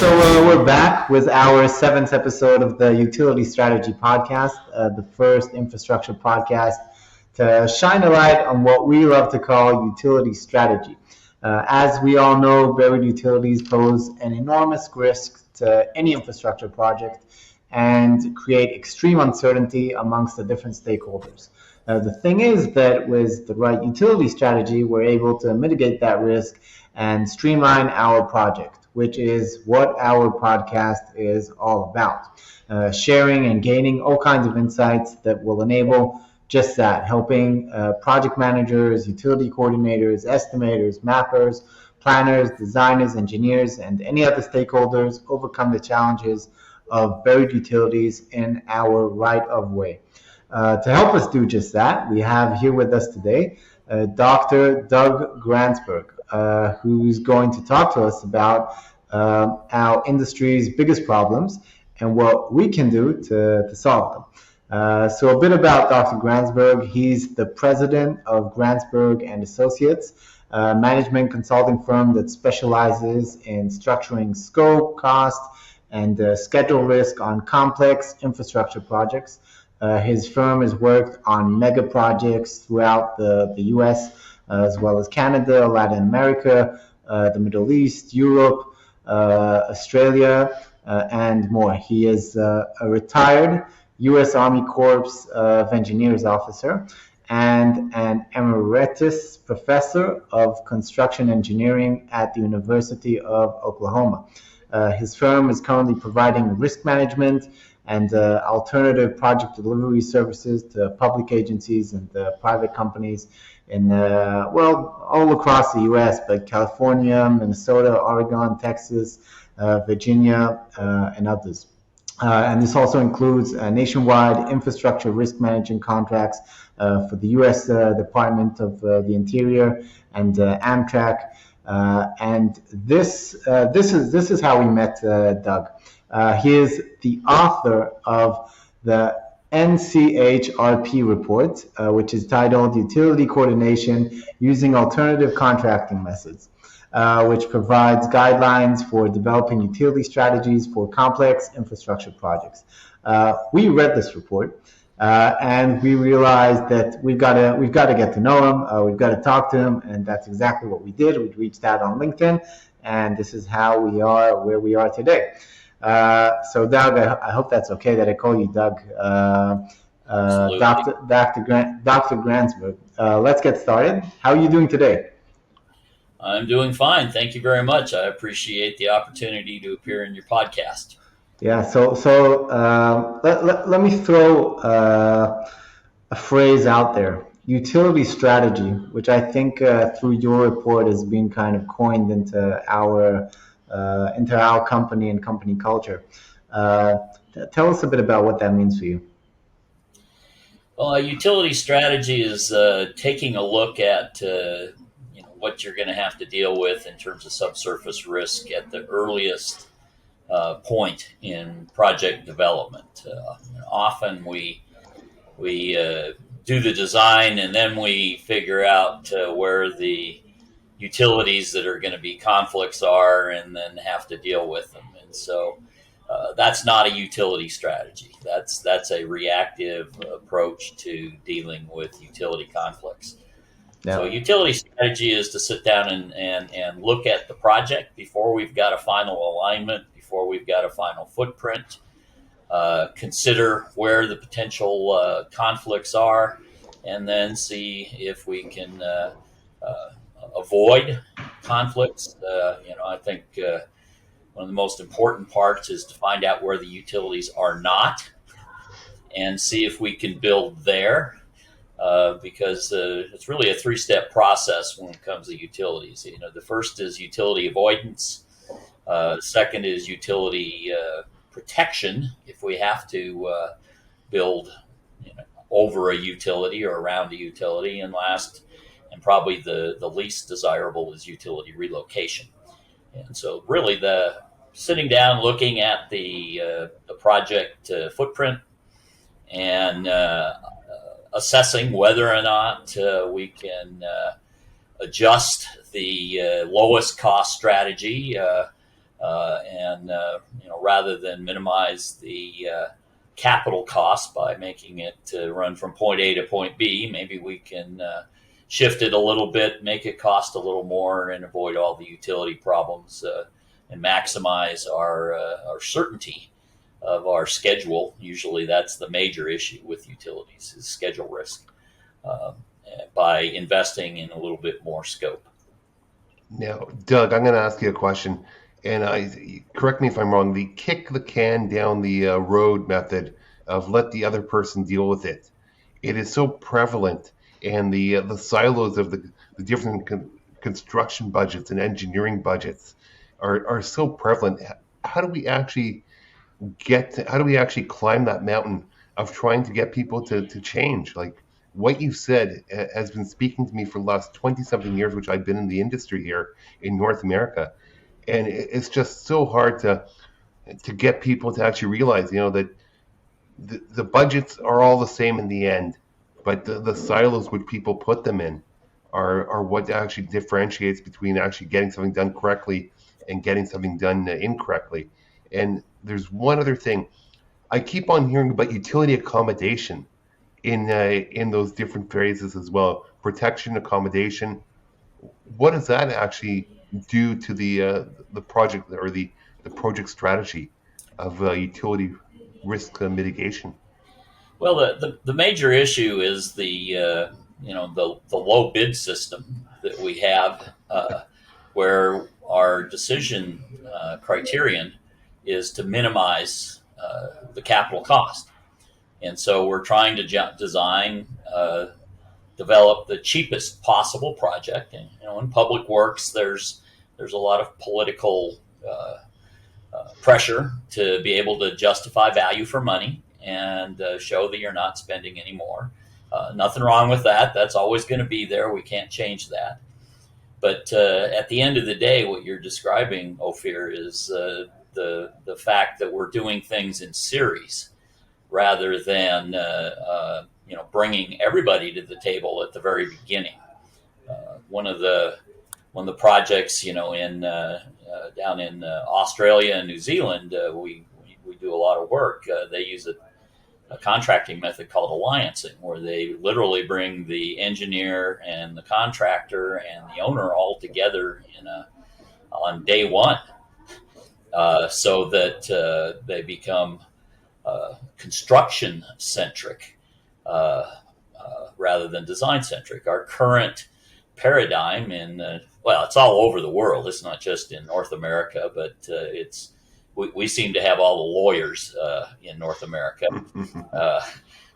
We're back with our seventh episode of the Utility Strategy Podcast, the first infrastructure podcast to shine a light on what we love to call utility strategy. As we all know, buried utilities pose an enormous risk to any infrastructure project and create extreme uncertainty amongst the different stakeholders. The thing is that with the right utility strategy, we're able to mitigate that risk and streamline our project, which is what our podcast is all about. Sharing and gaining all kinds of insights that will enable just that, helping project managers, utility coordinators, estimators, mappers, planners, designers, engineers, and any other stakeholders overcome the challenges of buried utilities in our right-of-way. To help us do just that, we have here with us today Dr. Doug Gransberg, who's going to talk to us about our industry's biggest problems and what we can do to solve them. So a bit about Dr. Gransberg. He's the president of Gransberg and Associates, a management consulting firm that specializes in structuring scope, cost, and schedule risk on complex infrastructure projects. His firm has worked on mega projects throughout the U.S., as well as Canada, Latin America, the Middle East, Europe, Australia, and more. He is a retired U.S. Army Corps of Engineers officer and an emeritus professor of construction engineering at the University of Oklahoma. His firm is currently providing risk management and alternative project delivery services to public agencies and private companies in, all across the U.S., but California, Minnesota, Oregon, Texas, Virginia, and others. And this also includes nationwide infrastructure risk management contracts for the U.S. Department of the Interior and Amtrak. And this is how we met Doug. He is the author of the NCHRP report, which is titled Utility Coordination Using Alternative Contracting Methods, which provides guidelines for developing utility strategies for complex infrastructure projects. We read this report and we realized that we've got to get to know him, we've got to talk to him, and that's exactly what we did. We reached out on LinkedIn, and this is how we are where we are today. So Doug, I hope that's okay that I call you Doug. Dr. Gransberg. Let's get started. How are you doing today? I'm doing fine. Thank you very much. I appreciate the opportunity to appear in your podcast. Yeah. So let me throw a phrase out there: utility strategy, which I think through your report has been kind of coined into our company and company culture. Tell us a bit about what that means for you. Well, a utility strategy is taking a look at what you're going to have to deal with in terms of subsurface risk at the earliest point in project development. Often we do the design and then we figure out where the utilities that are going to be conflicts are and then have to deal with them. And so that's not a utility strategy. That's a reactive approach to dealing with utility conflicts. Yeah. So utility strategy is to sit down and look at the project before we've got a final alignment, before we've got a final footprint, consider where the potential conflicts are, and then see if we can avoid conflicts. I think one of the most important parts is to find out where the utilities are not and see if we can build there, because it's really a three-step process when it comes to utilities. The first is utility avoidance. Second is utility protection if we have to build over a utility or around a utility. And last, and probably the least desirable, is utility relocation. And so really the sitting down, looking at the project footprint and assessing whether or not we can adjust the lowest cost strategy and rather than minimize the capital cost by making it run from point A to point B, maybe we can shift it a little bit, make it cost a little more, and avoid all the utility problems, and maximize our certainty of our schedule. Usually that's the major issue with utilities, is schedule risk, uh, by investing in a little bit more scope. Now, Doug, I'm going to ask you a question, and correct me if I'm wrong. The kick the can down the road method of let the other person deal with it, it is so prevalent, and the silos of the different construction budgets and engineering budgets are so prevalent. How do we actually climb that mountain of trying to get people to change? Like, what you've said has been speaking to me for the last 20 something years, which I've been in the industry here in North America. And it's just so hard to get people to actually realize, that the budgets are all the same in the end, but the silos which people put them in are what actually differentiates between actually getting something done correctly and getting something done incorrectly. And there's one other thing. I keep on hearing about utility accommodation in those different phrases as well. Protection, accommodation. What does that actually do to the project, or the project strategy of utility risk mitigation? Well, the major issue is the low bid system that we have, where our decision criterion is to minimize the capital cost. And so we're trying to develop the cheapest possible project. And in public works, there's a lot of political pressure to be able to justify value for money and show that you're not spending any more. Nothing wrong with that. That's always going to be there. We can't change that. But at the end of the day, what you're describing, Ophir, is the fact that we're doing things in series, rather than bringing everybody to the table at the very beginning. One of the projects, down in Australia and New Zealand, we do a lot of work. They use a contracting method called alliancing, where they literally bring the engineer and the contractor and the owner all together on day one, so that they become construction-centric rather than design-centric. Our current paradigm it's all over the world. It's not just in North America, but we seem to have all the lawyers in North America,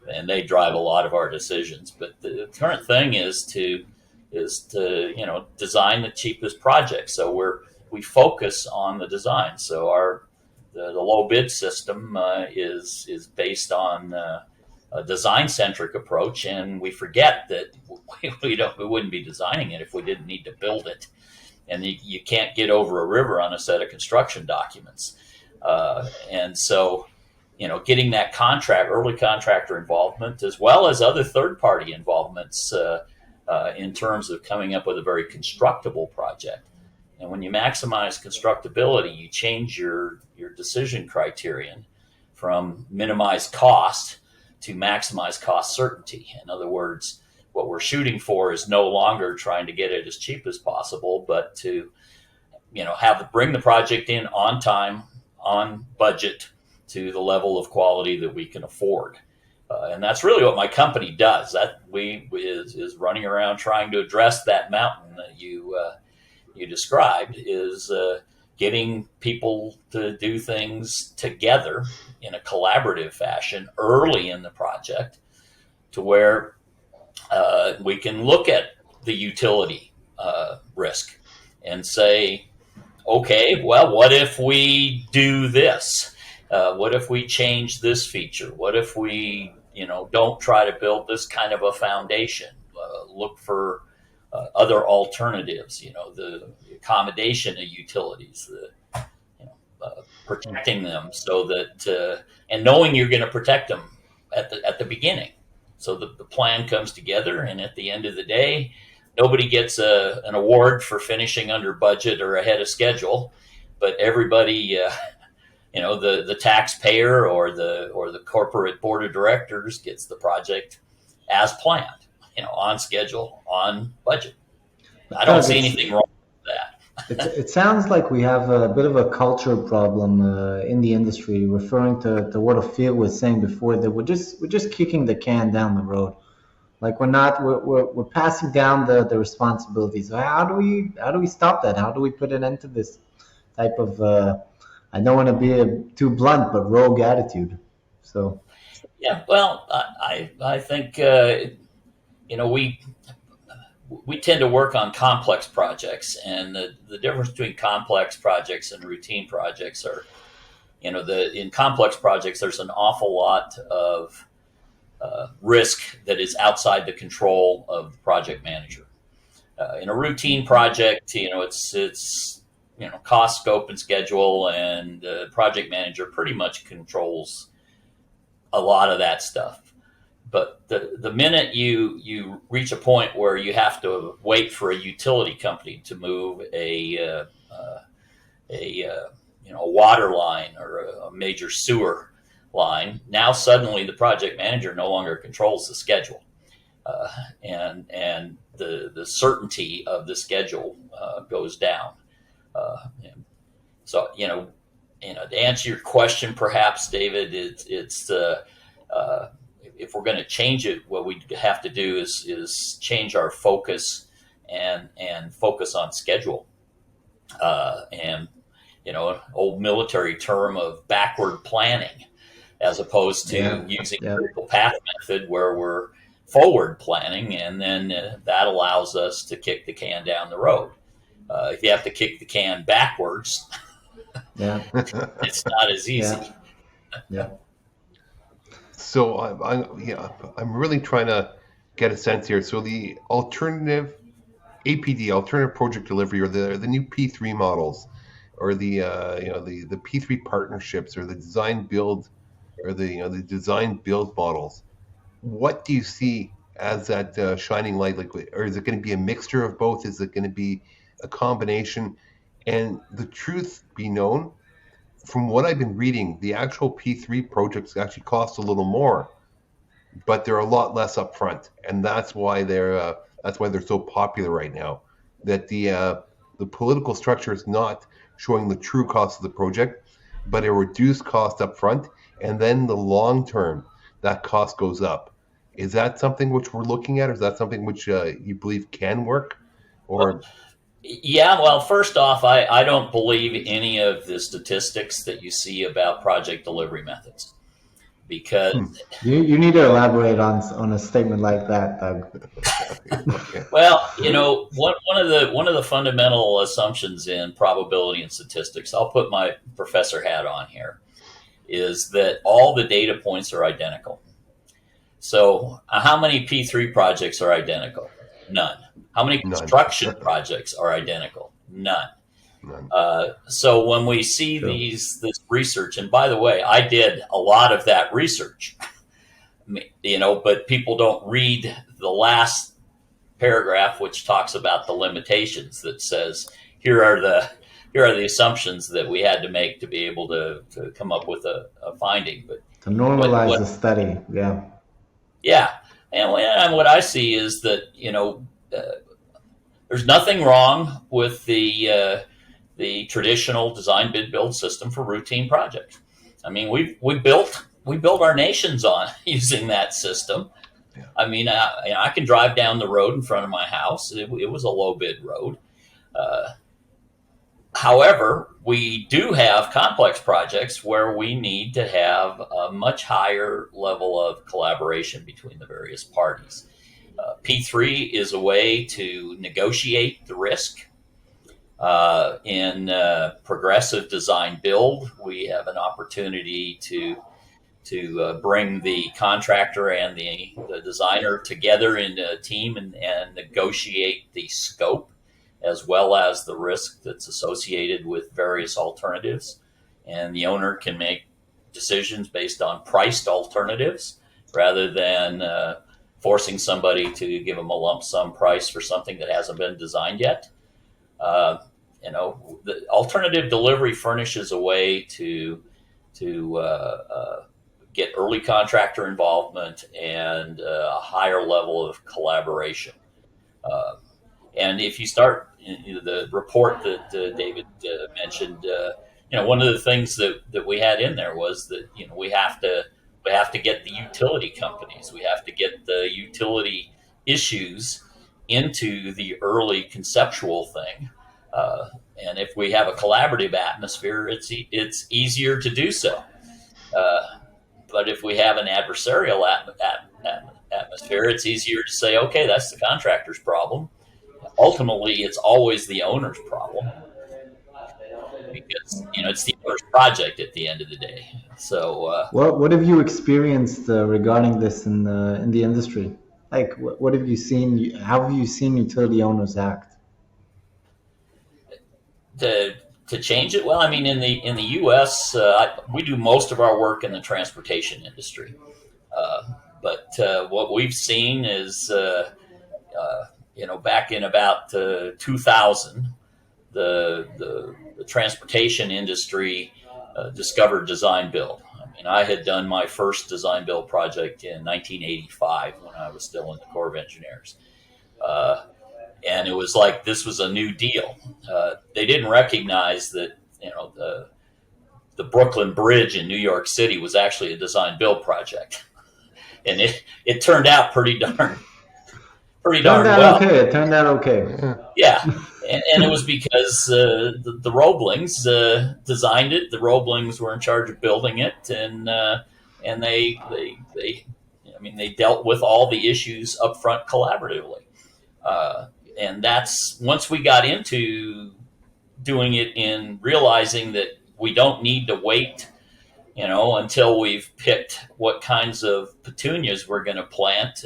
and they drive a lot of our decisions. But the current thing is to design the cheapest project. So we focus on the design. So the low bid system is based on a design-centric approach, and we forget that we wouldn't be designing it if we didn't need to build it. And you can't get over a river on a set of construction documents. And so, getting that early contractor involvement, as well as other third-party involvements in terms of coming up with a very constructible project. And when you maximize constructability, you change your decision criterion from minimize cost to maximize cost certainty. In other words, what we're shooting for is no longer trying to get it as cheap as possible, but to bring the project in on time, on budget, to the level of quality that we can afford. And that's really what my company does. That is running around trying to address that mountain that you described, is getting people to do things together in a collaborative fashion early in the project, to where we can look at the utility risk and say, okay, well, what if we do this? What if we change this feature? What if we, don't try to build this kind of a foundation? Look for other alternatives, the accommodation of utilities, protecting them, so that and knowing you're going to protect them at the beginning, so that the plan comes together, and at the end of the day, nobody gets an award for finishing under budget or ahead of schedule. but everybody, the taxpayer or the corporate board of directors gets the project as planned, on schedule, on budget. I don't Doug, see anything wrong with that. it sounds like we have a bit of a culture problem in the industry, referring to what Ophir was saying before, that we're just kicking the can down the road. Like we're passing down the responsibilities. So how do we stop that? How do we put an end to this type of I don't want to be too blunt, but rogue attitude? So Yeah, well, I think we tend to work on complex projects, and the difference between complex projects and routine projects are, in complex projects there's an awful lot of risk that is outside the control of the project manager. In a routine project, it's cost, scope, and schedule, and the project manager pretty much controls a lot of that stuff. But the minute you reach a point where you have to wait for a utility company to move a water line or a major sewer line, now suddenly the project manager no longer controls the schedule, and the certainty of the schedule goes down. So to answer your question, perhaps, David, it's if we're going to change it, what we have to do is change our focus and focus on schedule, and an old military term of backward planning, as opposed to using critical path method, where we're forward planning, and then that allows us to kick the can down the road. If you have to kick the can backwards, it's not as easy. Yeah. So I'm really trying to get a sense here. So the alternative APD, alternative project delivery, or the new P3 models, or the P3 partnerships, or the design build, or the design build models. What do you see as that shining light? Or is it going to be a mixture of both? Is it going to be a combination? And the truth be known, from what I've been reading, the actual P3 projects actually cost a little more, but they're a lot less upfront, and that's why they're so popular right now. That the political structure is not showing the true cost of the project, but a reduced cost upfront, and then the long term that cost goes up. Is that something which we're looking at, or is that something which you believe can work, or? Yeah, well, first off, I don't believe any of the statistics that you see about project delivery methods, because you need to elaborate on a statement like that, Doug. well, one of the fundamental assumptions in probability and statistics, I'll put my professor hat on here, is that all the data points are identical. So how many P3 projects are identical? None. How many construction projects are identical? None. So when we see this research, and by the way, I did a lot of that research, but people don't read the last paragraph, which talks about the limitations, that says here are the assumptions that we had to make to be able to come up with a finding. But to normalize the study, yeah, and what I see is that there's nothing wrong with the traditional design bid build system for routine projects. I mean, we built our nations on using that system. Yeah. I mean, I can drive down the road in front of my house. It was a low bid road. However, we do have complex projects where we need to have a much higher level of collaboration between the various parties. P3 is a way to negotiate the risk. In progressive design build, we have an opportunity to bring the contractor and the designer together in a team and negotiate the scope, as well as the risk that's associated with various alternatives. And the owner can make decisions based on priced alternatives rather than forcing somebody to give them a lump sum price for something that hasn't been designed yet. the alternative delivery furnishes a way to get early contractor involvement and a higher level of collaboration. Uh, and if you start the report that David mentioned, one of the things that we had in there was that we have to get the utility companies, we have to get the utility issues into the early conceptual thing. And if we have a collaborative atmosphere, it's easier to do so. But if we have an adversarial atmosphere, it's easier to say, okay, that's the contractor's problem. Ultimately, it's always the owner's problem because it's the owner's project at the end of the day. So, What have you experienced regarding this in the industry? Like, what have you seen? How have you seen utility owners act? to change it, well, I mean, in the U.S., we do most of our work in the transportation industry, but what we've seen is, back in about 2000, the transportation industry discovered design build. I mean, I had done my first design build project in 1985 when I was still in the Corps of Engineers. And it was like this was a new deal. They didn't recognize that the Brooklyn Bridge in New York City was actually a design build project, and it turned out pretty darn well. Okay. It turned out okay. Yeah, and it was because the Roeblings designed it. The Roeblings were in charge of building it, and they dealt with all the issues up front collaboratively. And that's once we got into doing it in realizing that we don't need to wait, until we've picked what kinds of petunias we're going to plant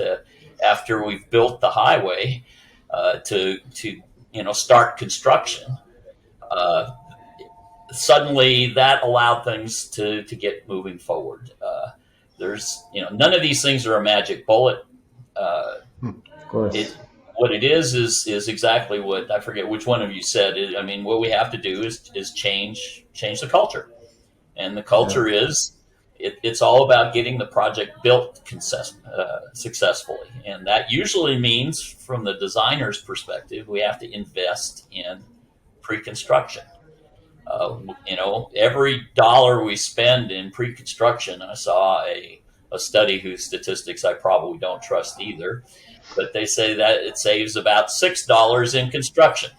after we've built the highway to start construction. Suddenly, that allowed things to get moving forward. There's none of these things are a magic bullet. Of course. What it is exactly what I forget which one of you said. I mean, what we have to do is change the culture, and the culture is it's all about getting the project built successfully, and that usually means, from the designer's perspective, we have to invest in pre-construction. Every dollar we spend in pre-construction, I saw a study whose statistics I probably don't trust either, but they say that it saves about $6 in construction.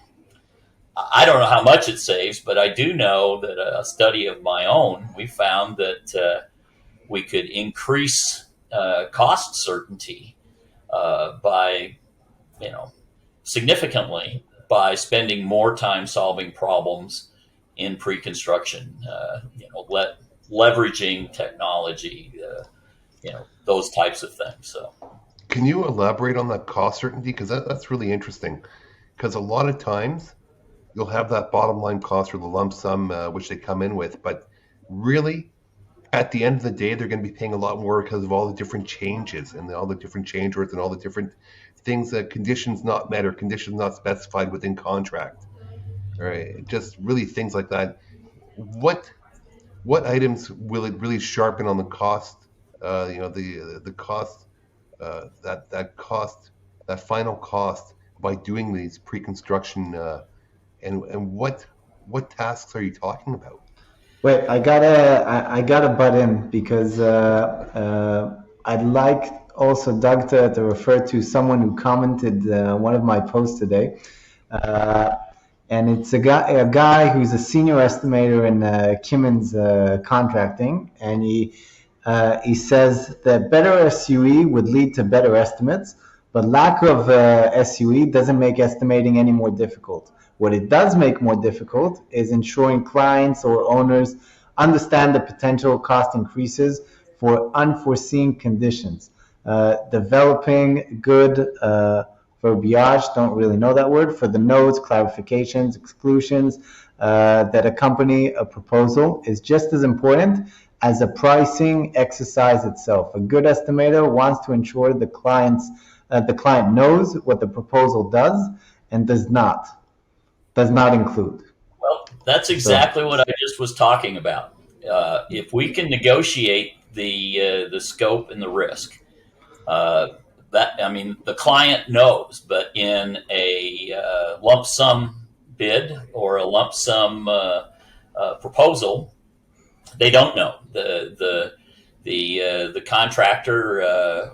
I don't know how much it saves, but I do know that a study of my own, we found that we could increase cost certainty by, significantly by spending more time solving problems in pre-construction, leveraging technology, those types of things. So. Can you elaborate on that cost certainty? Because that's really interesting. Because a lot of times you'll have that bottom line cost or the lump sum which they come in with, but really at the end of the day they're going to be paying a lot more because of all the different changes and all the different change orders and all the different things, that conditions not met or conditions not specified within contract. All right, just really things like that. What items will it really sharpen on the cost? The cost. That final cost by doing these pre-construction, and what tasks are you talking about? Wait, I gotta butt in because I'd like also Doug to refer to someone who commented one of my posts today, and it's a guy who's a senior estimator in Kimmins Contracting, and he says that better SUE would lead to better estimates, but lack of SUE doesn't make estimating any more difficult. What it does make more difficult is ensuring clients or owners understand the potential cost increases for unforeseen conditions. Developing good verbiage, don't really know that word, for the notes, clarifications, exclusions that accompany a proposal is just as important as a pricing exercise itself. A good estimator wants to ensure the client knows what the proposal does and does not include. That's So, exactly what I just was talking about. If we can negotiate the scope and the risk, uh, that I mean, the client knows, but in a lump sum bid or a lump sum proposal, they don't know. The contractor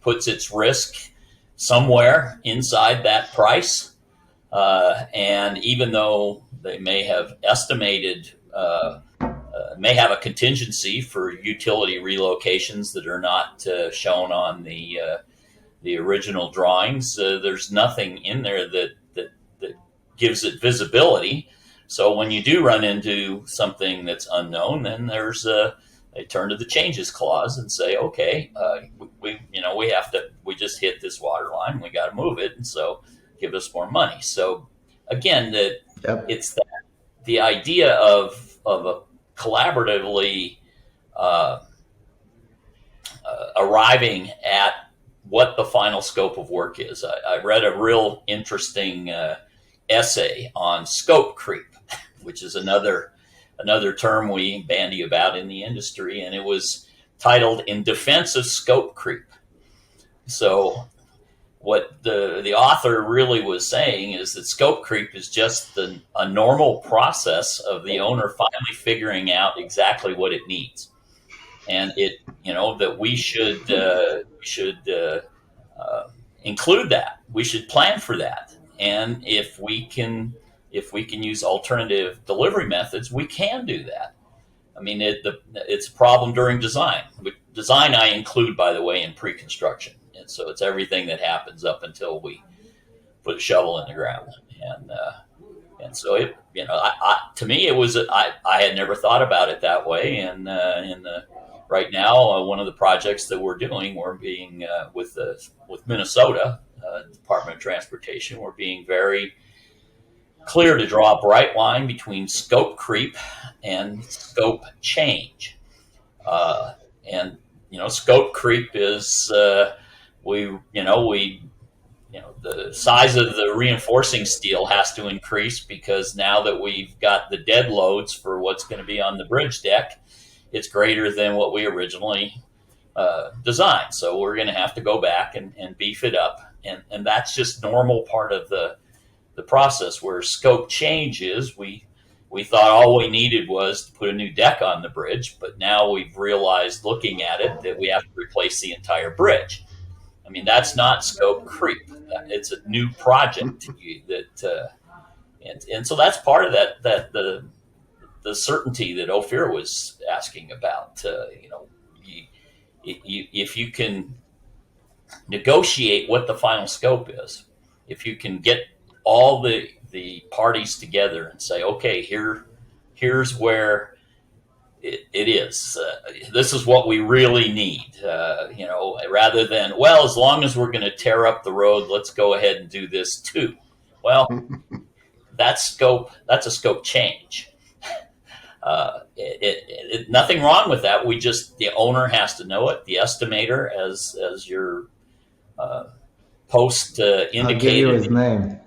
puts its risk somewhere inside that price, and even though they may have estimated, may have a contingency for utility relocations that are not shown on the original drawings, there's nothing in there that gives it visibility. So when you do run into something that's unknown, then they turn to the changes clause and say, okay, we just hit this water line, we got to move it, and so give us more money. So again, yep. it's the idea of a collaboratively uh, arriving at what the final scope of work is. I read a real interesting essay on scope creep, which is another term we bandy about in the industry, and it was titled "In Defense of Scope Creep." So what the author really was saying is that scope creep is just a normal process of the owner finally figuring out exactly what it needs, and that we should include that. We should plan for that, and if we can use alternative delivery methods, we can do that. I mean, it's a problem during design. Design I include, by the way, in pre-construction, and so it's everything that happens up until we put a shovel in the ground. And so to me, it was I had never thought about it that way. And right now, one of the projects that we're doing, we're being with Minnesota Department of Transportation, we're being very clear to draw a bright line between scope creep and scope change. And scope creep is the size of the reinforcing steel has to increase because now that we've got the dead loads for what's going to be on the bridge deck, it's greater than what we originally designed. So we're going to have to go back and beef it up. And that's just normal part of the process. Where scope change is, we thought all we needed was to put a new deck on the bridge, but now we've realized, looking at it, that we have to replace the entire bridge. I mean, that's not scope creep. It's a new project and so that's part of that the certainty that Ophir was asking about. If you can negotiate what the final scope is, if you can get all the parties together and say, okay, here's where it is. This is what we really need. Rather than, well, as long as we're going to tear up the road, let's go ahead and do this too. Well, that's a scope change. Nothing wrong with that. The owner has to know it. The estimator, as your post indicated. I'll give you his name.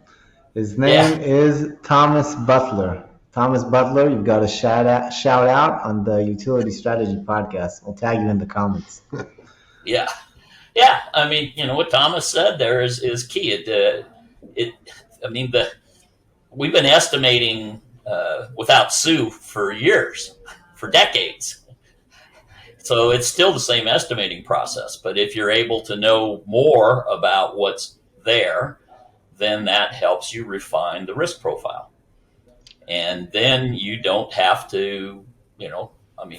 His name Yeah. is Thomas Butler. Thomas Butler, you've got a shout out on the Utility Strategy podcast. I'll tag you in the comments. Yeah. I mean, what Thomas said there is key. We've been estimating without Sue for years, for decades. So it's still the same estimating process. But if you're able to know more about what's there, then that helps you refine the risk profile. And then you don't have to,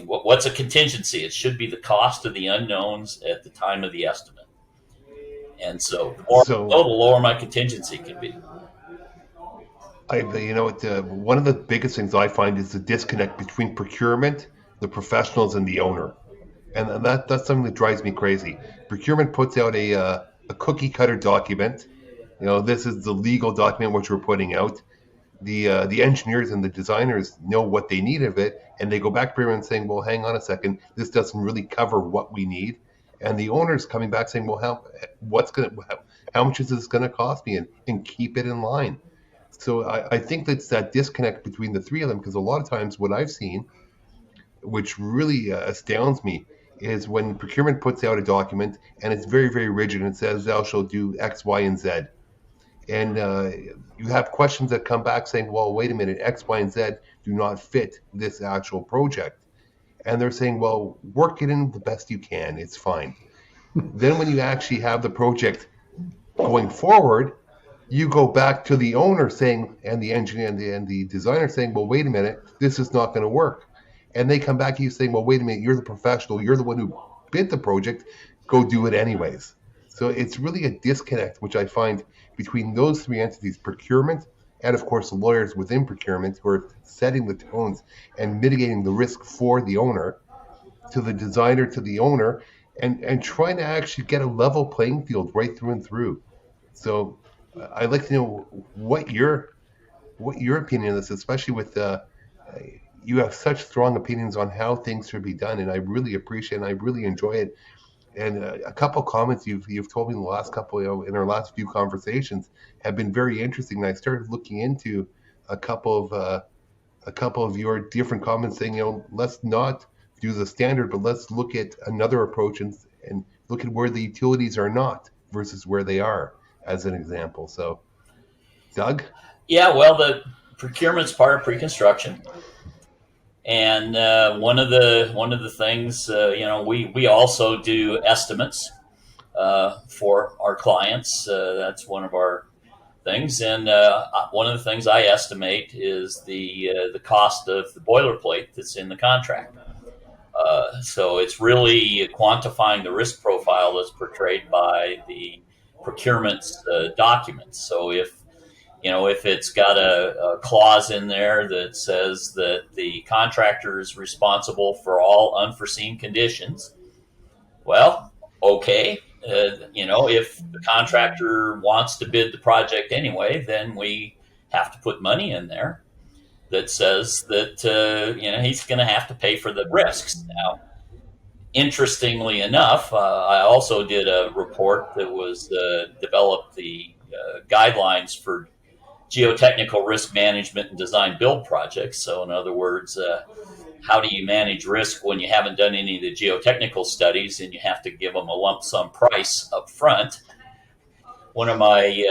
what's a contingency? It should be the cost of the unknowns at the time of the estimate. And so the lower my contingency can be. One of the biggest things I find is the disconnect between procurement, the professionals, and the owner. And that's something that drives me crazy. Procurement puts out a cookie cutter document. This is the legal document which we're putting out. The engineers and the designers know what they need of it, and they go back to procurement saying, well, hang on a second, this doesn't really cover what we need. And the owner's coming back saying, well, how much is this going to cost me? And keep it in line. So I think that's that disconnect between the three of them, because a lot of times what I've seen, which really astounds me, is when procurement puts out a document and it's very, very rigid and it says thou shalt do X, Y, and Z. And you have questions that come back saying, well, wait a minute, X, Y, and Z do not fit this actual project. And they're saying, well, work it in the best you can. It's fine. Then when you actually have the project going forward, you go back to the owner saying, and the engineer and the designer saying, well, wait a minute, this is not going to work. And they come back to you saying, well, wait a minute, you're the professional, you're the one who bid the project, go do it anyways. So it's really a disconnect, which I find between those three entities, procurement, and of course the lawyers within procurement who are setting the tones and mitigating the risk for the owner, to the designer, to the owner, and trying to actually get a level playing field right through and through. So I'd like to know what your opinion is, especially with you have such strong opinions on how things should be done, and I really appreciate and I really enjoy it. And a couple comments you've told me in the last couple in our last few conversations have been very interesting. And I started looking into a couple of your different comments saying, let's not do the standard, but let's look at another approach and look at where the utilities are not versus where they are, as an example. So, Doug? Yeah, well, the procurement's part of pre-construction. And one of the things, we also do estimates for our clients. That's one of our things. And one of the things I estimate is the cost of the boilerplate that's in the contract. So it's really quantifying the risk profile that's portrayed by the procurement's documents. So if it's got a clause in there that says that the contractor is responsible for all unforeseen conditions, well, okay. If the contractor wants to bid the project anyway, then we have to put money in there that says that, he's going to have to pay for the risks. Now, interestingly enough, I also did a report that was developed the guidelines for geotechnical risk management and design build projects. So in other words, how do you manage risk when you haven't done any of the geotechnical studies and you have to give them a lump sum price up front? One of my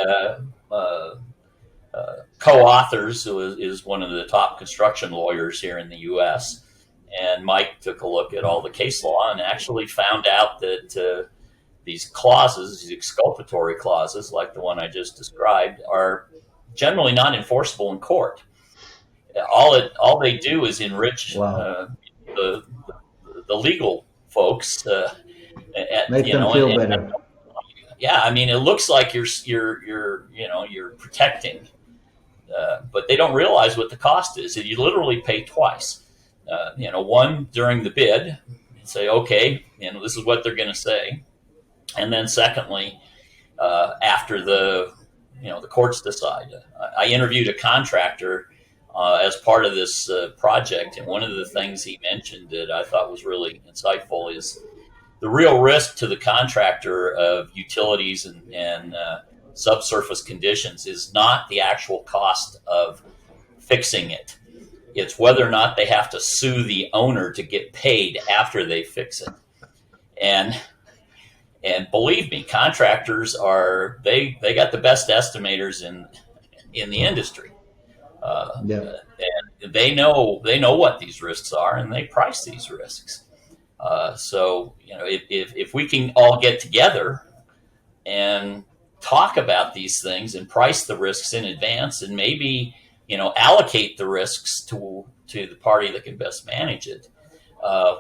co-authors is one of the top construction lawyers here in the U.S., and Mike took a look at all the case law and actually found out that these clauses, these exculpatory clauses, like the one I just described, are generally not enforceable in court. All they do is enrich the legal folks. Make them feel better. Yeah, I mean, it looks like you're protecting, but they don't realize what the cost is. You literally pay twice. One during the bid, say, okay, this is what they're going to say, and then secondly, after the courts decide. I interviewed a contractor as part of this project, and one of the things he mentioned that I thought was really insightful is the real risk to the contractor of utilities and subsurface conditions is not the actual cost of fixing it. It's whether or not they have to sue the owner to get paid after they fix it. And believe me, contractors they got the best estimators in the industry. And they know what these risks are, and they price these risks. So if we can all get together and talk about these things and price the risks in advance, and maybe allocate the risks to the party that can best manage it,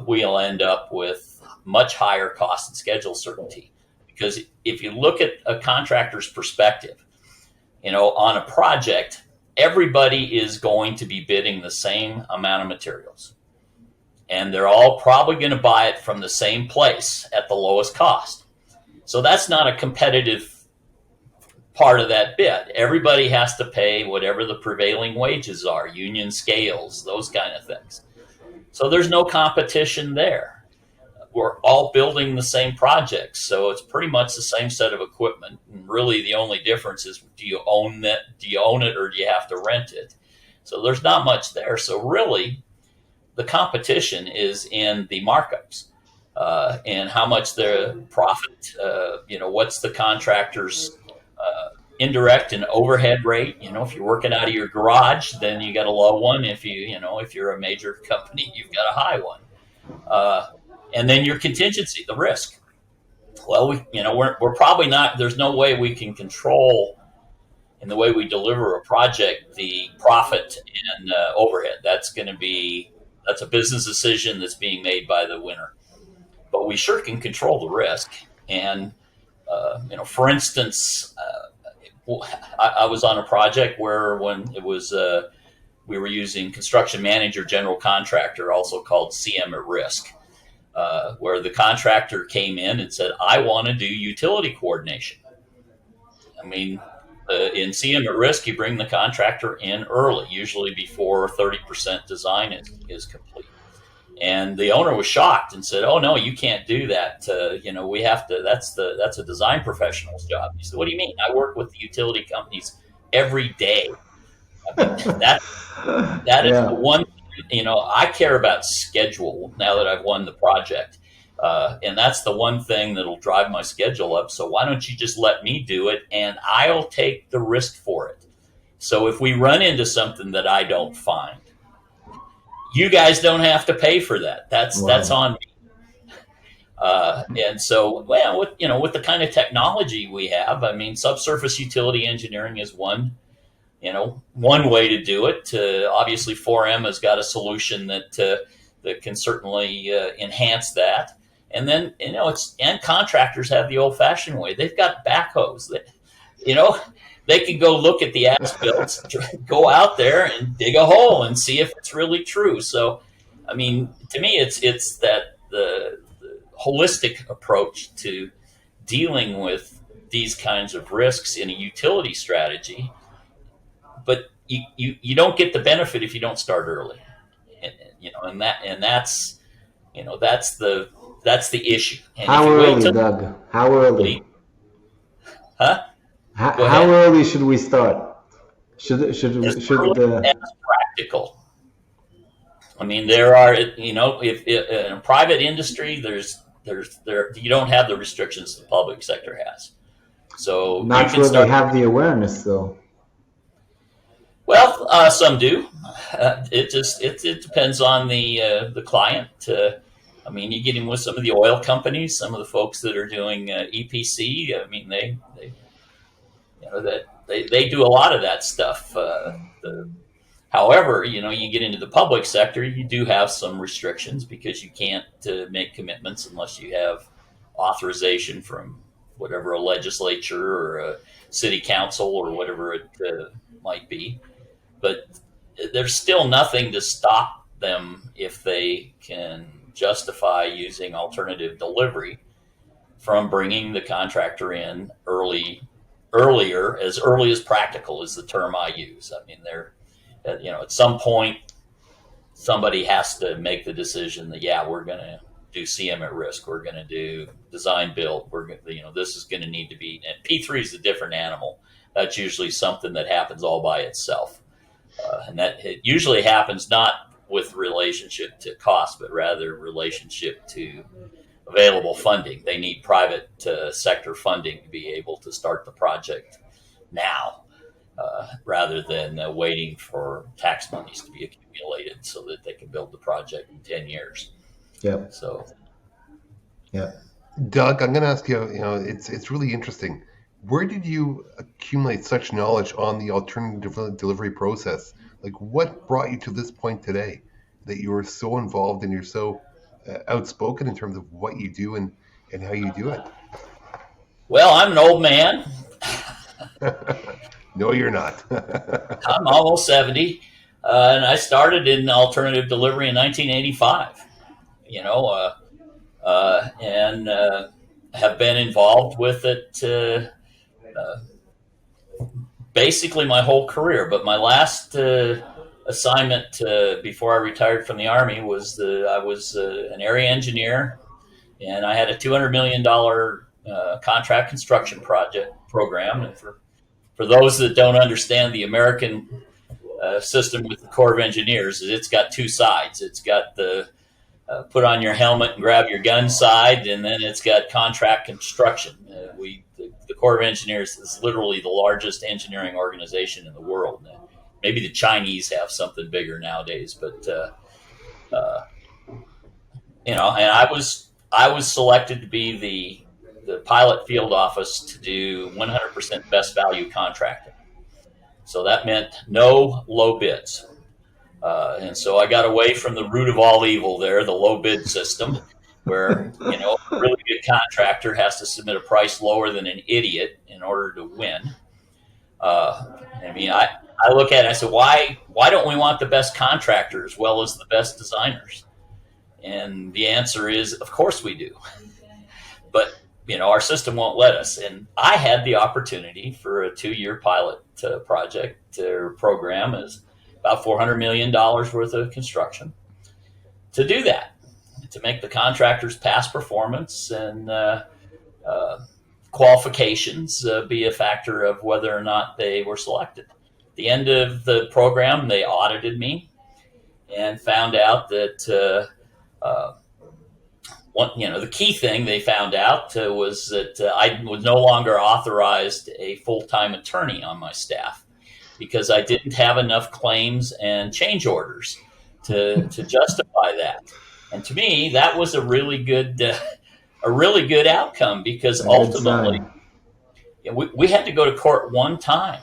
we'll end up with much higher cost and schedule certainty. Because if you look at a contractor's perspective, on a project, everybody is going to be bidding the same amount of materials. And they're all probably going to buy it from the same place at the lowest cost. So that's not a competitive part of that bid. Everybody has to pay whatever the prevailing wages are, union scales, those kind of things. So there's no competition there. we're all building the same projects, so it's pretty much the same set of equipment. And really, the only difference is, do you own that? Do you own it, or do you have to rent it? So there's not much there. So really, the competition is in the markups and how much the profit. What's the contractor's indirect and overhead rate? If you're working out of your garage, then you got a low one. If you're a major company, you've got a high one. And then your contingency, the risk. Well, we're probably not. There's no way we can control in the way we deliver a project the profit and overhead. That's a business decision that's being made by the winner. But we sure can control the risk. And for instance, I was on a project where when it was we were using construction manager, general contractor, also called CM at risk. Where the contractor came in and said, I want to do utility coordination. I mean, in CM at risk, you bring the contractor in early, usually before 30% design is complete. And the owner was shocked and said, oh, no, you can't do that. We have to, that's a design professional's job. He said, what do you mean? I work with the utility companies every day. I mean, that is the one. I care about schedule now that I've won the project. And that's the one thing that'll drive my schedule up. So why don't you just let me do it and I'll take the risk for it. So if we run into something that I don't find, you guys don't have to pay for that. That's on me. And so, with the kind of technology we have, I mean, subsurface utility engineering is one way to do it. Obviously, 4M has got a solution that can certainly enhance that. And then, and contractors have the old-fashioned way. They've got backhoes that, they can go look at the as-built, go out there and dig a hole and see if it's really true. So, I mean, to me, it's that the holistic approach to dealing with these kinds of risks in a utility strategy. But you don't get the benefit if you don't start early, that's the issue. And how early, Doug? How early? Huh? How early should we start? Should as practical. I mean, there are if in a private industry, there's you don't have the restrictions the public sector has. So not sure they have the awareness though. Well, some do. It depends on the client. I mean, you get in with some of the oil companies, some of the folks that are doing EPC. I mean, they do a lot of that stuff. However, you get into the public sector, you do have some restrictions because you can't make commitments unless you have authorization from whatever a legislature or a city council or whatever it might be. But there's still nothing to stop them if they can justify using alternative delivery from bringing the contractor in earlier, as early as practical is the term I use. I mean, at some point, somebody has to make the decision that, we're going to do CM at risk. We're going to do design build. We're going to, this is going to need to be, and P3 is a different animal. That's usually something that happens all by itself. And that it usually happens not with relationship to cost, but rather relationship to available funding. They need private sector funding to be able to start the project now, rather than waiting for tax monies to be accumulated so that they can build the project in 10 years. Yep. So, yeah. Doug, I'm going to ask you, it's really interesting. Where did you accumulate such knowledge on the alternative delivery process? Like, what brought you to this point today that you are so involved and you're so outspoken in terms of what you do and how you do it? Well, I'm an old man. No, you're not. I'm almost 70, and I started in alternative delivery in 1985. And have been involved with it basically my whole career. But my last assignment before I retired from the Army was I was an area engineer and I had a $200 million contract construction project program. And for those that don't understand the American system with the Corps of Engineers, it's got two sides. It's got the put on your helmet and grab your gun side, and then it's got contract construction. The Corps of Engineers is literally the largest engineering organization in the world. Maybe the Chinese have something bigger nowadays, but and I was selected to be the pilot field office to do 100% best value contracting. So that meant no low bids. And so I got away from the root of all evil there, the low bid system, where, a really good contractor has to submit a price lower than an idiot in order to win. I look at it and I say, why don't we want the best contractor as well as the best designers? And the answer is, of course we do. But, our system won't let us. And I had the opportunity for a 2-year pilot project or program as about $400 million worth of construction to do that, to make the contractors pass performance and qualifications be a factor of whether or not they were selected. At the end of the program, they audited me and found out that the key thing they found out was that I was no longer authorized a full-time attorney on my staff because I didn't have enough claims and change orders to justify that. And to me, that was a really good outcome because ultimately we had to go to court one time.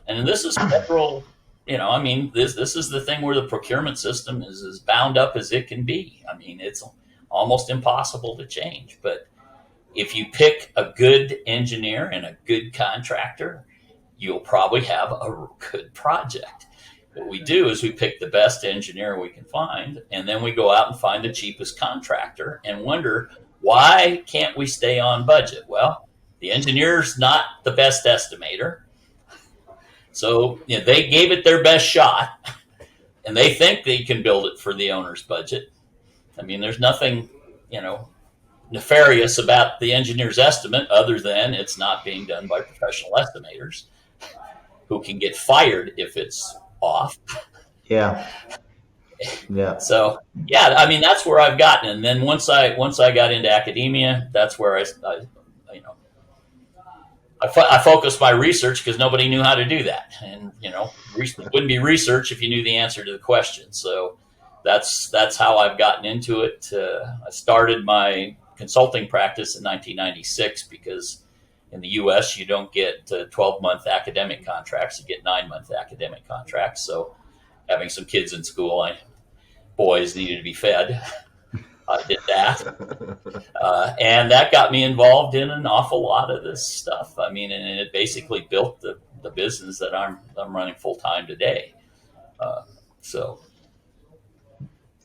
And this is federal, this is the thing where the procurement system is as bound up as it can be. It's almost impossible to change. But if you pick a good engineer and a good contractor, you'll probably have a good project. What we do is we pick the best engineer we can find, and then we go out and find the cheapest contractor and wonder, why can't we stay on budget? Well, the engineer's not the best estimator. So they gave it their best shot, and they think they can build it for the owner's budget. There's nothing, nefarious about the engineer's estimate other than it's not being done by professional estimators who can get fired if it's off. Yeah. So that's where I've gotten. And then once I got into academia, that's where I focused my research because nobody knew how to do that. And, it wouldn't be research if you knew the answer to the question. So that's how I've gotten into it. I started my consulting practice in 1996 because in the U.S. you don't get 12-month academic contracts. You get 9-month academic contracts. So having some kids in school, boys needed to be fed. I did that. And that got me involved in an awful lot of this stuff. And it basically built the business that I'm running full time today.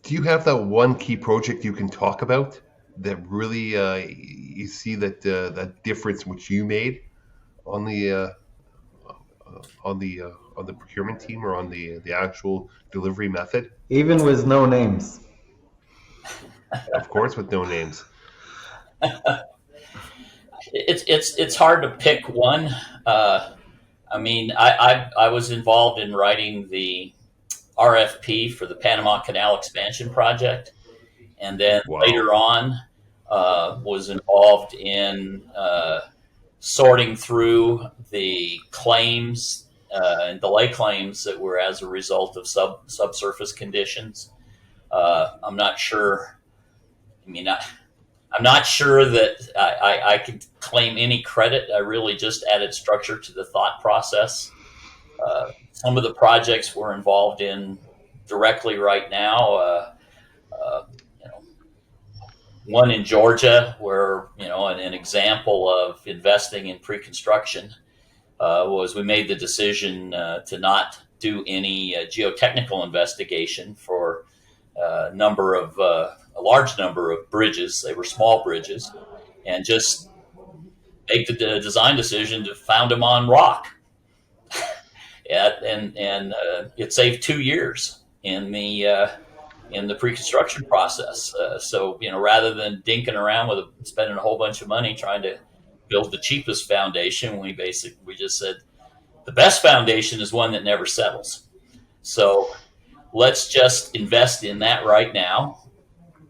Do you have that one key project you can talk about that really you see that difference which you made on the procurement team or on the actual delivery method? Even with no names. Of course, with no names. It's hard to pick one. I was involved in writing the RFP for the Panama Canal expansion project, and then later on was involved in sorting through the claims and delay claims that were as a result of subsurface conditions. I'm not sure. I'm not sure that I could claim any credit. I really just added structure to the thought process. Some of the projects we're involved in directly right now, one in Georgia where, an example of investing in pre-construction was we made the decision to not do any geotechnical investigation for a large number of bridges. They were small bridges, and just make the design decision to found them on rock. And it saved 2 years in the in the pre-construction process. So, rather than dinking around with spending a whole bunch of money trying to build the cheapest foundation, we just said the best foundation is one that never settles. So let's just invest in that right now.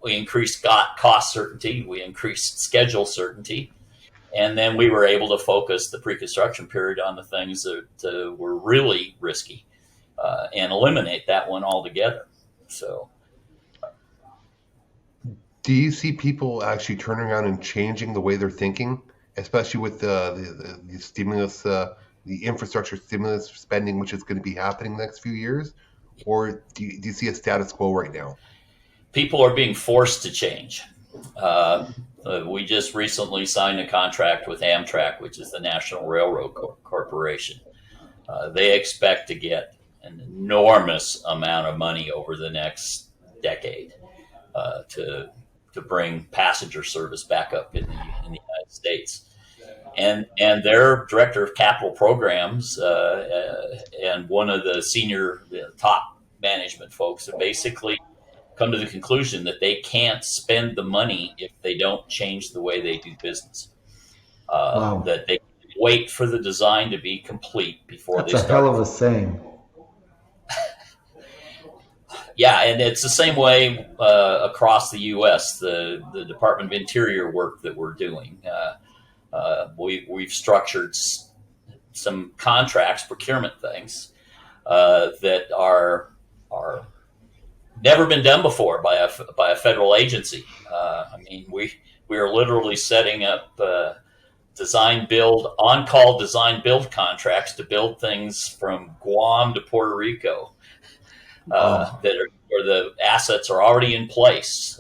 We increased cost certainty, we increased schedule certainty, and then we were able to focus the pre-construction period on the things that were really risky, and eliminate that one altogether. So, Do you see people actually turning around and changing the way they're thinking, especially with the stimulus, the infrastructure stimulus spending, which is going to be happening the next few years? Or do you see a status quo right now? people are being forced to change. We just recently signed a contract with Amtrak, which is the National Railroad Corporation. They expect to get an enormous amount of money over the next decade, to bring passenger service back up in the United States. And their director of capital programs, and one of the senior top management folks have basically come to the conclusion that they can't spend the money if they don't change the way they do business. Wow. That they wait for the design to be complete before That's they a start. hell of a saying. Yeah, and it's the same way across the U.S. The Department of Interior work that we're doing. We've structured some contracts, procurement things, that are never been done before by a federal agency. We are literally setting up on-call design build contracts to build things from Guam to Puerto Rico, where the assets are already in place,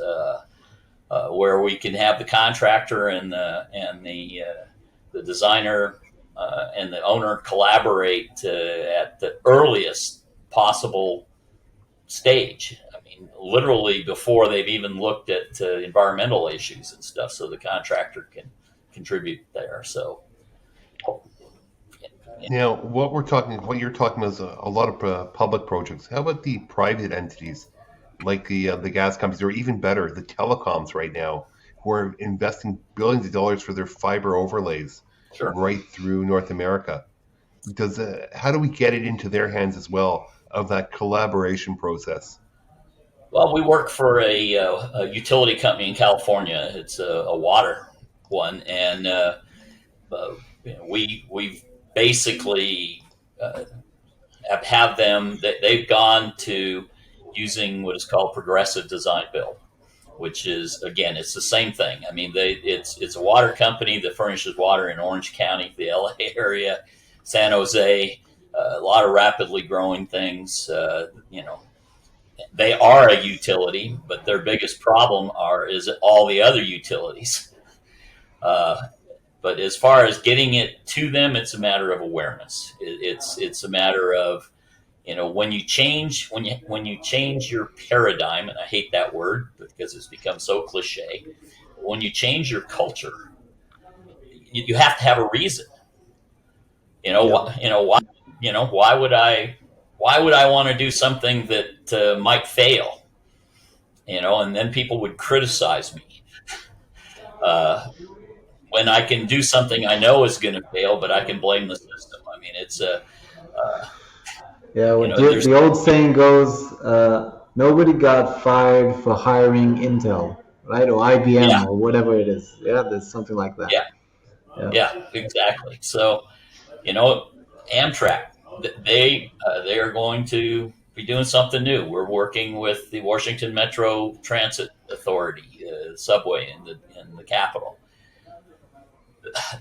where we can have the contractor and the designer and the owner collaborate at the earliest possible stage. Literally before they've even looked at environmental issues and stuff, so the contractor can contribute there. So, Now, what you're talking about is a lot of public projects. How about the private entities, like the gas companies, or even better, the telecoms right now, who are investing billions of dollars for their fiber overlays sure. right through North America? How do we get it into their hands as well, of that collaboration process? Well, we work for a utility company in California. It's a water one, and we've basically have them. They've gone to using what is called progressive design build, which is, again, it's the same thing. It's a water company that furnishes water in Orange County, the LA area, San Jose, a lot of rapidly growing things. They are a utility, but their biggest problem is all the other utilities. But as far as getting it to them, it's a matter of awareness. It's a matter of, when you change your paradigm, and I hate that word because it's become so cliche. When you change your culture, you have to have a reason. Why would I want to do something that might fail? And then people would criticize me. When I can do something I know is going to fail, but I can blame the system. It's the old saying goes, nobody got fired for hiring Intel, right? Or IBM, yeah, or whatever it is. Yeah, there's something like that. yeah, exactly. So, Amtrak, they are going to be doing something new. We're working with the Washington Metro Transit Authority, subway in the capital.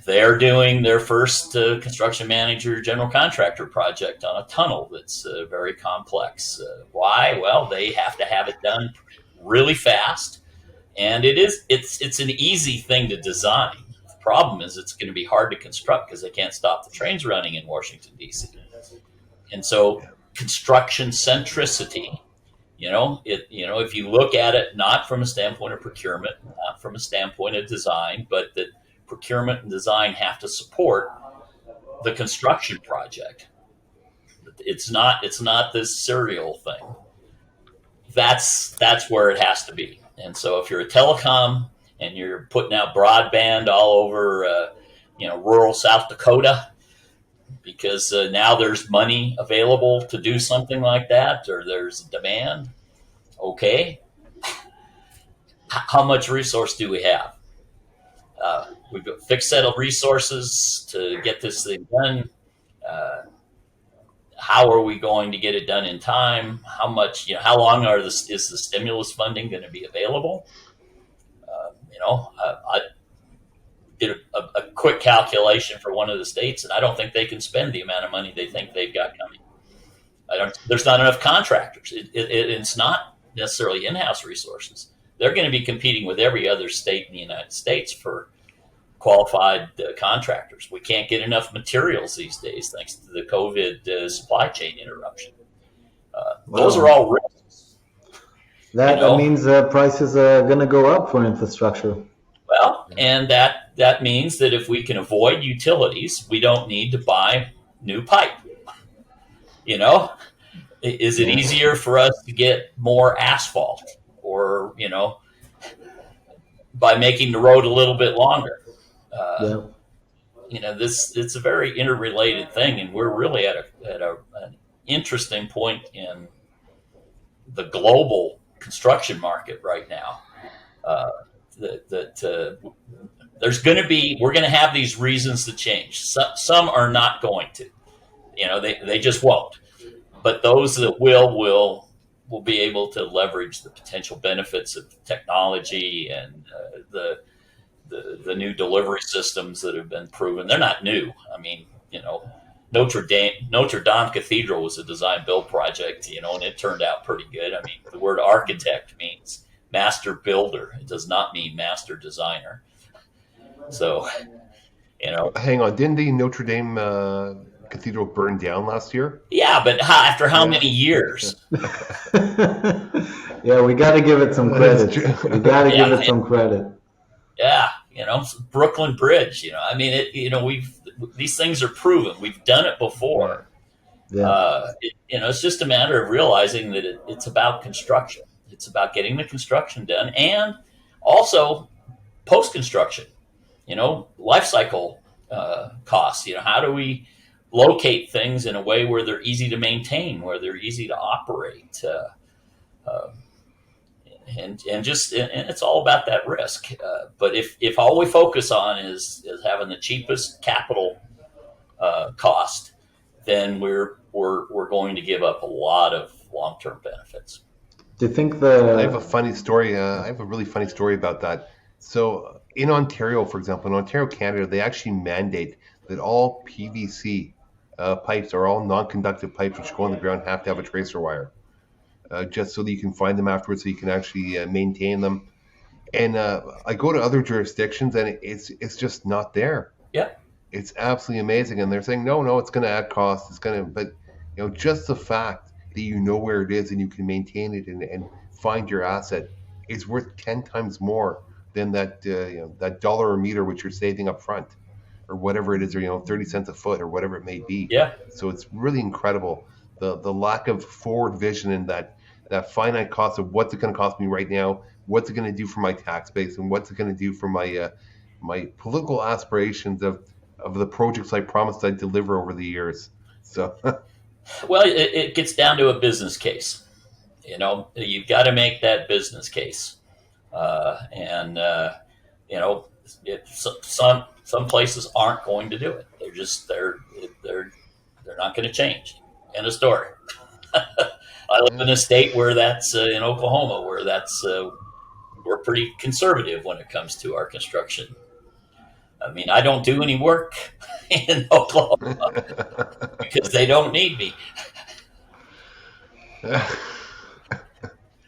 They're doing their first construction manager general contractor project on a tunnel that's very complex. Why? Well, they have to have it done really fast, and it's an easy thing to design. The problem is it's going to be hard to construct because they can't stop the trains running in Washington, D.C. And so construction centricity, if you look at it not from a standpoint of procurement, not from a standpoint of design, but that procurement and design have to support the construction project. It's not this serial thing. that's where it has to be. And so if you're a telecom and you're putting out broadband all over, rural South Dakota, because now there's money available to do something like that, or there's demand. Okay, how much resource do we have? We've got a fixed set of resources to get this thing done. Uh, how are we going to get it done in time? How much, how long is the stimulus funding going to be available? I did a quick calculation for one of the states, and I don't think they can spend the amount of money they think they've got coming. There's not enough contractors. It's not necessarily in-house resources. They're going to be competing with every other state in the United States for qualified contractors. We can't get enough materials these days thanks to the COVID supply chain interruption. Those are all risks. That means prices are going to go up for infrastructure. Well, and that means that if we can avoid utilities, we don't need to buy new pipe. Is it easier for us to get more asphalt, or by making the road a little bit longer? It's a very interrelated thing, and we're really at an interesting point in the global construction market right now. We're going to have these reasons to change. Some are not going to, they just won't. But those that will be able to leverage the potential benefits of technology and the new delivery systems that have been proven. They're not new. I mean, Notre Dame Cathedral was a design build project, and it turned out pretty good. I mean, the word architect means master builder. It does not mean master designer. So, Hang on, didn't the Notre Dame Cathedral burn down last year? Yeah, but after how many years? Yeah, we got to give it some credit. We got to give it some credit. Yeah, Brooklyn Bridge. I mean, these things are proven. We've done it before. Yeah. It's just a matter of realizing that it's about construction. It's about getting the construction done, and also post-construction. Life cycle costs. How do we locate things in a way where they're easy to maintain, where they're easy to operate, and it's all about that risk. But if all we focus on is having the cheapest capital cost, then we're going to give up a lot of long-term benefits. Do you think I have a funny story. I have a really funny story about that. So in Ontario, for example, in Ontario, Canada, they actually mandate that all PVC pipes are all non-conductive pipes which go on the ground have to have a tracer wire, just so that you can find them afterwards, so you can actually maintain them. And I go to other jurisdictions, and it's just not there. Yeah, it's absolutely amazing. And they're saying, no, it's going to add cost. But just the fact that you know where it is and you can maintain it and find your asset is worth 10 times more than that that dollar a meter which you're saving up front, or whatever it is, or 30 cents a foot, or whatever it may be. Yeah. So it's really incredible the lack of forward vision and that finite cost of what's it going to cost me right now, what's it going to do for my tax base, and what's it going to do for my my political aspirations of the projects I promised I'd deliver over the years. So. Well, it gets down to a business case. You've got to make that business case, some places aren't going to do it. They're not going to change. End of story. I live in a state where that's in Oklahoma, where we're pretty conservative when it comes to our construction. I mean, I don't do any work in Oklahoma because they don't need me.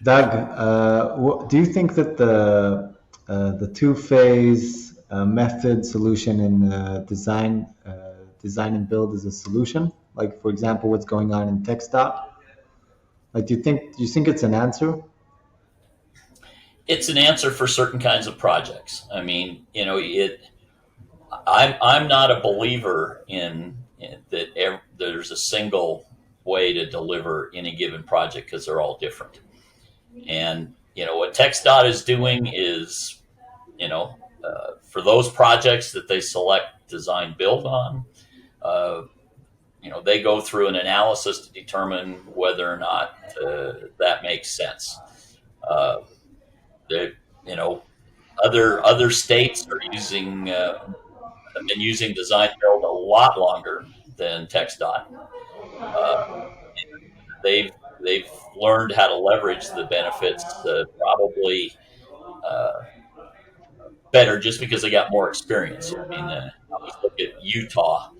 Doug, do you think that the two-phase method solution in design and build is a solution? Like, for example, what's going on in TxDOT? Like, do you think it's an answer? It's an answer for certain kinds of projects. I mean, I'm not a believer in that there's a single way to deliver any given project, because they're all different. And what TxDOT is doing is, for those projects that they select design build on, uh, they go through an analysis to determine whether or not that makes sense. Uh, they, you know, other states are have been using design build a lot longer than TxDOT. Uh, they've learned how to leverage the benefits probably uh, better just because they got more experience. I mean, I always look at Utah.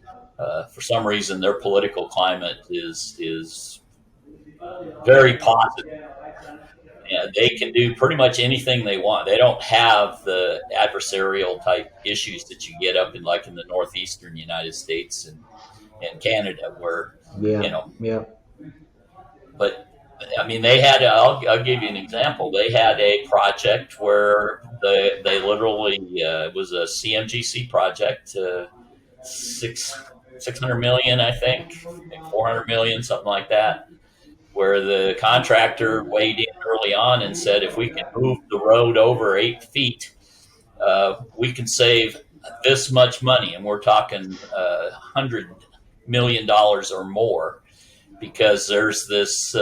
For some reason, their political climate is very positive. Yeah, they can do pretty much anything they want. They don't have the adversarial type issues that you get up in the northeastern United States and Canada, where Yeah, you know. yeah. But I mean, they had. I'll give you an example. They had a project where they literally it was a CMGC project, 600 million, I think, 400 million, something like that, where the contractor weighed in early on and said, if we can move the road over 8 feet, we can save this much money, and we're talking $100 million or more, because there's this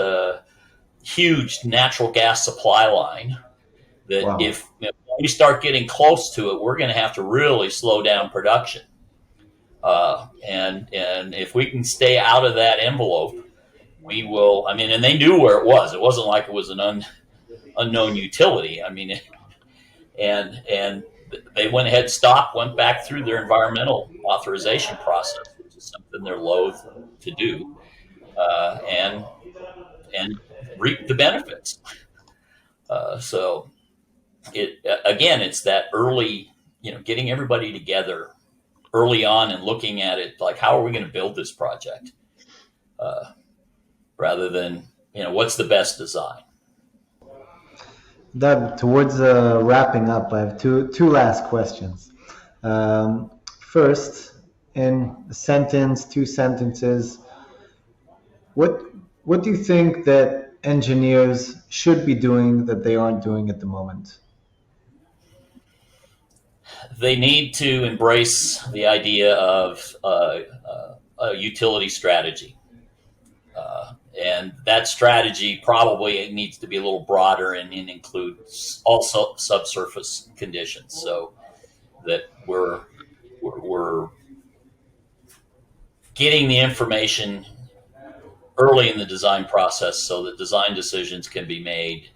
huge natural gas supply line that Wow. if we start getting close to it, we're going to have to really slow down production. And if we can stay out of that envelope, we will. I mean, and they knew where it was. It wasn't like it was an unknown utility. I mean, and they went ahead, stopped, went back through their environmental authorization process, which is something they're loath to do, and reap the benefits. So it's that early, getting everybody together early on and looking at it like, how are we going to build this project, rather than what's the best design. Doug, towards wrapping up, I have two last questions. First, in a sentence, 2 sentences, what do you think that engineers should be doing that they aren't doing at the moment? They need to embrace the idea of a utility strategy. And that strategy probably needs to be a little broader and includes also subsurface conditions, so that we're getting the information early in the design process so that design decisions can be made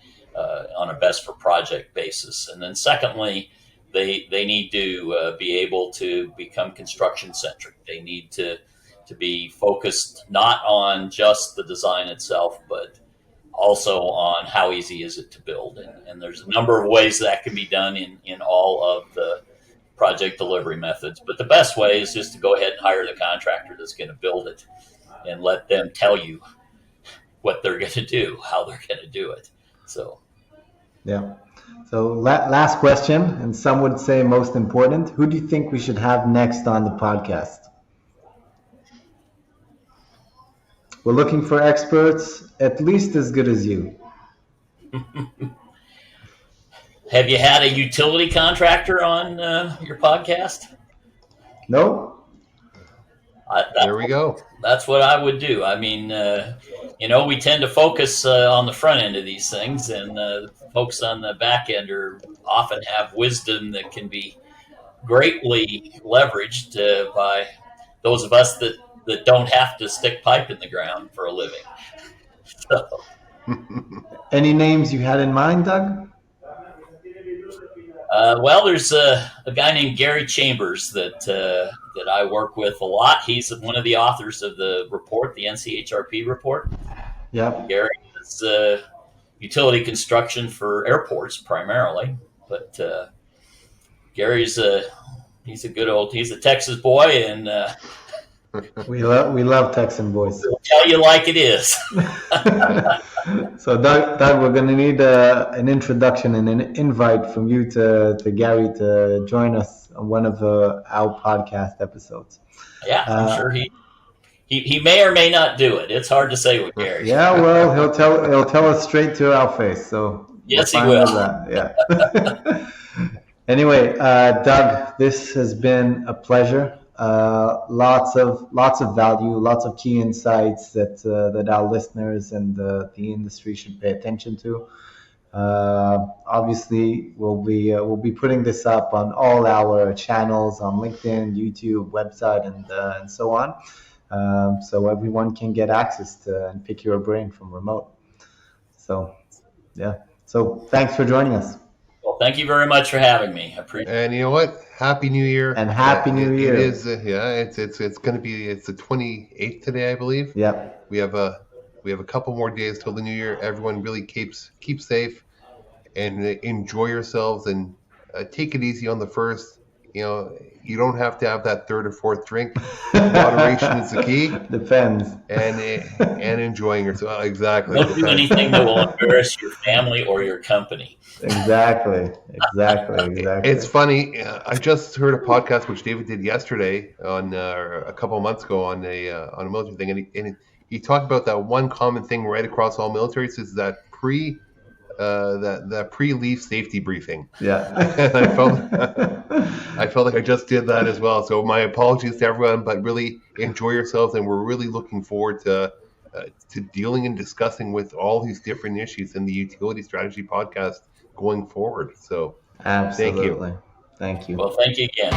on a best for project basis. And then secondly, they need to be able to become construction-centric. They need to be focused not on just the design itself, but also on how easy is it to build. And there's a number of ways that can be done in all of the project delivery methods. But the best way is just to go ahead and hire the contractor that's going to build it and let them tell you what they're going to do, how they're going to do it. So, Yeah. So last question, and some would say most important. Who do you think we should have next on the podcast? We're looking for experts at least as good as you. have you had a utility contractor on your podcast? No? There we go. That's what I would do. I mean, we tend to focus on the front end of these things, and folks on the back end often have wisdom that can be greatly leveraged by those of us that don't have to stick pipe in the ground for a living. So, Any names you had in mind, Doug? well, there's a guy named Gary Chambers that I work with a lot. He's one of the authors of the report, the NCHRP report. Yep. Gary is utility construction for airports primarily, but Gary's he's a Texas boy, and We love Texan boys. he'll tell you like it is. So Doug, we're going to need an introduction and an invite from you to Gary to join us on one of our podcast episodes. Yeah, I'm sure he may or may not do it. It's hard to say with Gary. Yeah, well, he'll tell us straight to our face, so we're Yes, he fine will. with that. Yeah. Anyway, Doug, this has been a pleasure. Lots of value, lots of key insights that our listeners and the industry should pay attention to. Obviously, we'll be putting this up on all our channels on LinkedIn, YouTube, website, and so on, so everyone can get access to and pick your brain from remote. So yeah. So thanks for joining us. Well, thank you very much for having me. I appreciate it. And you know what? Happy New Year! And Happy New Year. It is. It's going to be. It's the 28th today, I believe. Yep. We have a couple more days till the New Year. Everyone really keep safe and enjoy yourselves, and take it easy on the first. You don't have to have that third or fourth drink. Moderation is the key. Depends. And enjoying yourself. Exactly. Don't do anything that will embarrass your family or your company. Exactly. It's funny. I just heard a podcast which David did yesterday on a couple of months ago on a military thing, and he talked about that one common thing right across all militaries is that pre-leave safety briefing. Yeah. And I felt like I just did that as well. So my apologies to everyone, but really enjoy yourselves, and we're really looking forward to dealing and discussing with all these different issues in the Utility Strategy podcast going forward. So Absolutely. Thank you. Well, thank you again.